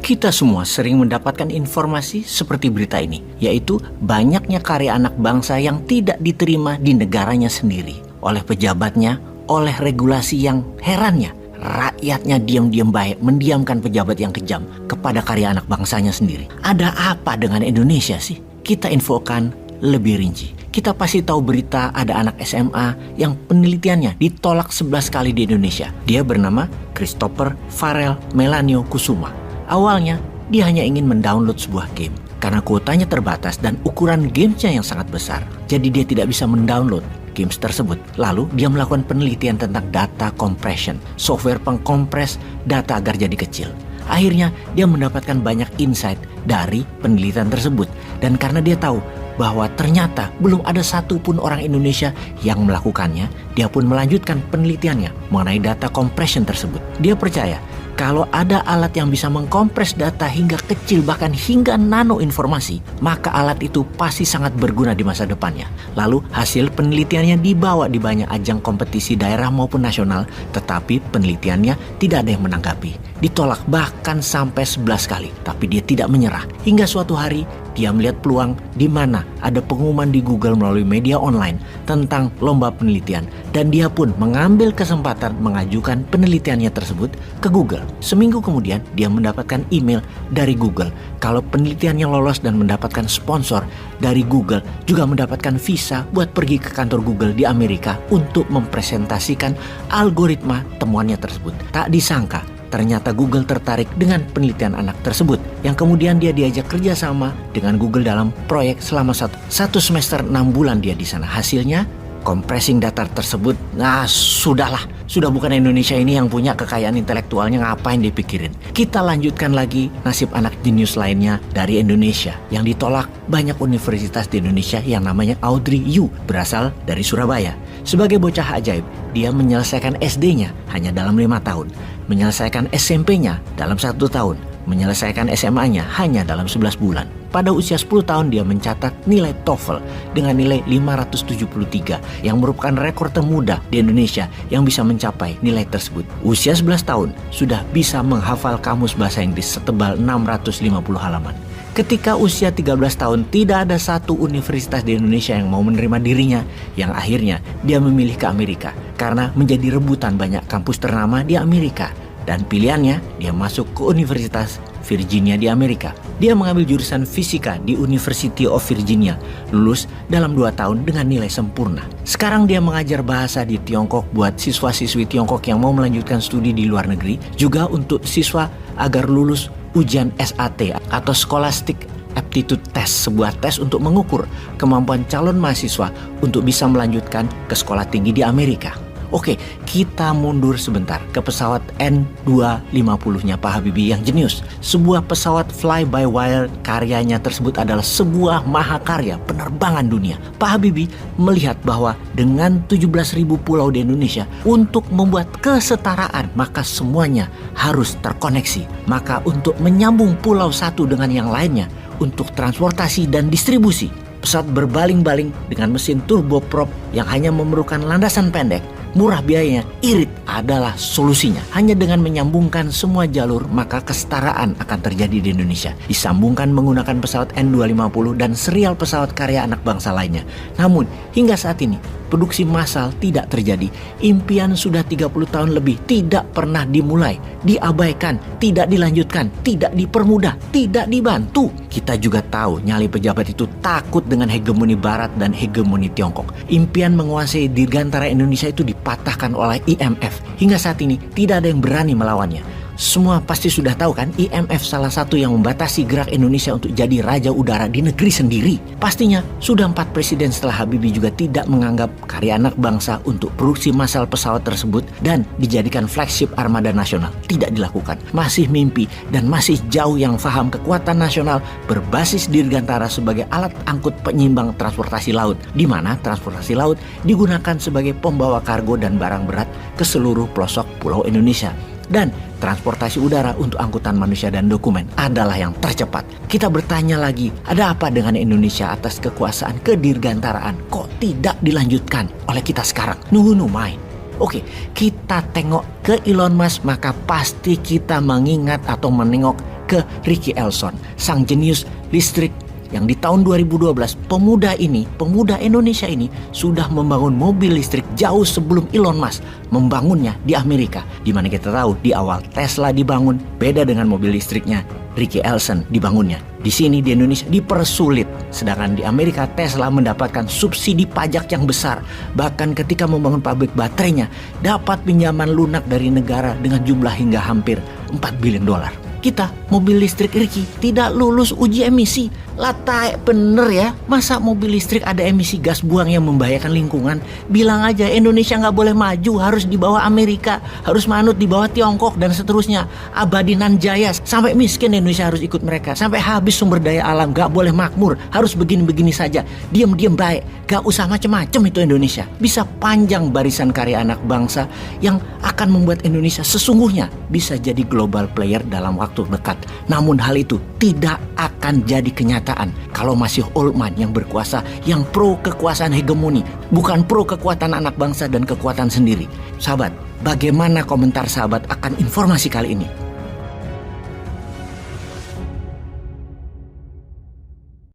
Kita semua sering mendapatkan informasi seperti berita ini, yaitu banyaknya karya anak bangsa yang tidak diterima di negaranya sendiri oleh pejabatnya, oleh regulasi yang herannya rakyatnya diam-diam baik mendiamkan pejabat yang kejam kepada karya anak bangsanya sendiri. Ada apa dengan Indonesia sih? Kita infokan lebih rinci. Kita pasti tahu berita ada anak SMA yang penelitiannya ditolak 11 kali di Indonesia. Dia bernama Christopher Farrell Melanio Kusuma. Awalnya dia hanya ingin mendownload sebuah game karena kuotanya terbatas dan ukuran gamesnya yang sangat besar. Jadi dia tidak bisa mendownload games tersebut. Lalu dia melakukan penelitian tentang data compression, software pengkompres data agar jadi kecil. Akhirnya dia mendapatkan banyak insight dari penelitian tersebut. Dan karena dia tahu bahwa ternyata belum ada satupun orang Indonesia yang melakukannya, dia pun melanjutkan penelitiannya mengenai data compression tersebut. Dia percaya kalau ada alat yang bisa mengkompres data hingga kecil bahkan hingga nano informasi, maka alat itu pasti sangat berguna di masa depannya. Lalu hasil penelitiannya dibawa di banyak ajang kompetisi daerah maupun nasional, tetapi penelitiannya tidak ada yang menanggapi. Ditolak bahkan sampai 11 kali, tapi dia tidak menyerah. Hingga suatu hari dia melihat peluang di mana ada pengumuman di Google melalui media online tentang lomba penelitian, dan dia pun mengambil kesempatan mengajukan penelitiannya tersebut ke Google. Seminggu kemudian dia mendapatkan email dari Google kalau penelitiannya lolos dan mendapatkan sponsor dari Google, juga mendapatkan visa buat pergi ke kantor Google di Amerika untuk mempresentasikan algoritma temuannya tersebut. Tak disangka ternyata Google tertarik dengan penelitian anak tersebut, yang kemudian dia diajak kerjasama dengan Google dalam proyek selama satu semester 6 bulan dia di sana. Hasilnya compressing data tersebut, sudah bukan Indonesia ini yang punya kekayaan intelektualnya, ngapain dipikirin. Kita lanjutkan lagi nasib anak jenius lainnya dari Indonesia yang ditolak banyak universitas di Indonesia, yang namanya Audrey Yu, berasal dari Surabaya. Sebagai bocah ajaib, dia menyelesaikan SD-nya hanya dalam 5 tahun, menyelesaikan SMP-nya dalam 1 tahun, menyelesaikan SMA-nya hanya dalam 11 bulan. Pada usia 10 tahun dia mencatat nilai TOEFL dengan nilai 573 yang merupakan rekor termuda di Indonesia yang bisa mencapai nilai tersebut. Usia 11 tahun sudah bisa menghafal kamus bahasa Inggris setebal 650 halaman. Ketika usia 13 tahun tidak ada satu universitas di Indonesia yang mau menerima dirinya, yang akhirnya dia memilih ke Amerika karena menjadi rebutan banyak kampus ternama di Amerika. Dan pilihannya dia masuk ke Universitas Virginia di Amerika. Dia mengambil jurusan fisika di University of Virginia, lulus dalam 2 tahun dengan nilai sempurna. Sekarang dia mengajar bahasa di Tiongkok buat siswa-siswi Tiongkok yang mau melanjutkan studi di luar negeri, juga untuk siswa agar lulus ujian SAT atau Scholastic Aptitude Test, sebuah tes untuk mengukur kemampuan calon mahasiswa untuk bisa melanjutkan ke sekolah tinggi di Amerika. Oke, kita mundur sebentar ke pesawat N250-nya Pak Habibie yang jenius. Sebuah pesawat fly-by-wire, karyanya tersebut adalah sebuah mahakarya penerbangan dunia. Pak Habibie melihat bahwa dengan 17.000 pulau di Indonesia, untuk membuat kesetaraan, maka semuanya harus terkoneksi. Maka untuk menyambung pulau satu dengan yang lainnya, untuk transportasi dan distribusi, pesawat berbaling-baling dengan mesin turboprop yang hanya memerlukan landasan pendek, murah biayanya, irit adalah solusinya. Hanya dengan menyambungkan semua jalur, maka kesetaraan akan terjadi di Indonesia. Disambungkan menggunakan pesawat N250 dan serial pesawat karya anak bangsa lainnya. Namun, hingga saat ini, produksi massal tidak terjadi. Impian sudah 30 tahun lebih tidak pernah dimulai, diabaikan, tidak dilanjutkan, tidak dipermudah, tidak dibantu. Kita juga tahu nyali pejabat itu takut dengan hegemoni Barat dan hegemoni Tiongkok. Impian menguasai dirgantara Indonesia itu dipatahkan oleh IMF. Hingga saat ini tidak ada yang berani melawannya. Semua pasti sudah tahu kan, IMF salah satu yang membatasi gerak Indonesia untuk jadi raja udara di negeri sendiri. Pastinya sudah 4 presiden setelah Habibie juga tidak menganggap karya anak bangsa untuk produksi massal pesawat tersebut dan dijadikan flagship armada nasional. Tidak dilakukan. Masih mimpi dan masih jauh yang faham kekuatan nasional berbasis dirgantara sebagai alat angkut penyimbang transportasi laut, di mana transportasi laut digunakan sebagai pembawa kargo dan barang berat ke seluruh pelosok pulau Indonesia. Dan transportasi udara untuk angkutan manusia dan dokumen adalah yang tercepat. Kita bertanya lagi, ada apa dengan Indonesia atas kekuasaan kedirgantaraan? Kok tidak dilanjutkan oleh kita sekarang? Nunggu main. Oke, kita tengok ke Elon Musk, maka pasti kita mengingat atau menengok ke Ricky Elson, sang jenius listrik yang di tahun 2012 pemuda Indonesia ini sudah membangun mobil listrik jauh sebelum Elon Musk membangunnya di Amerika. Di mana kita tahu di awal Tesla dibangun, beda dengan mobil listriknya Ricky Elson dibangunnya. Di sini di Indonesia dipersulit, sedangkan di Amerika Tesla mendapatkan subsidi pajak yang besar. Bahkan ketika membangun pabrik baterainya dapat pinjaman lunak dari negara dengan jumlah hingga hampir 4 billion dolar. Kita mobil listrik Ricky tidak lulus uji emisi. Latai bener ya, masa mobil listrik ada emisi gas buang yang membahayakan lingkungan? Bilang aja Indonesia nggak boleh maju, harus di bawah Amerika, harus manut di bawah Tiongkok dan seterusnya. Abadinan jaya, sampai miskin Indonesia harus ikut mereka, sampai habis sumber daya alam, nggak boleh makmur, harus begini-begini saja, diam-diam baik, nggak usah macem-macem itu Indonesia. Bisa panjang barisan karya anak bangsa yang akan membuat Indonesia sesungguhnya bisa jadi global player dalam waktu dekat. Namun hal itu tidak akan jadi kenyataan kalau masih old man yang berkuasa, yang pro kekuasaan hegemoni, bukan pro kekuatan anak bangsa dan kekuatan sendiri. Sahabat, bagaimana komentar sahabat akan informasi kali ini?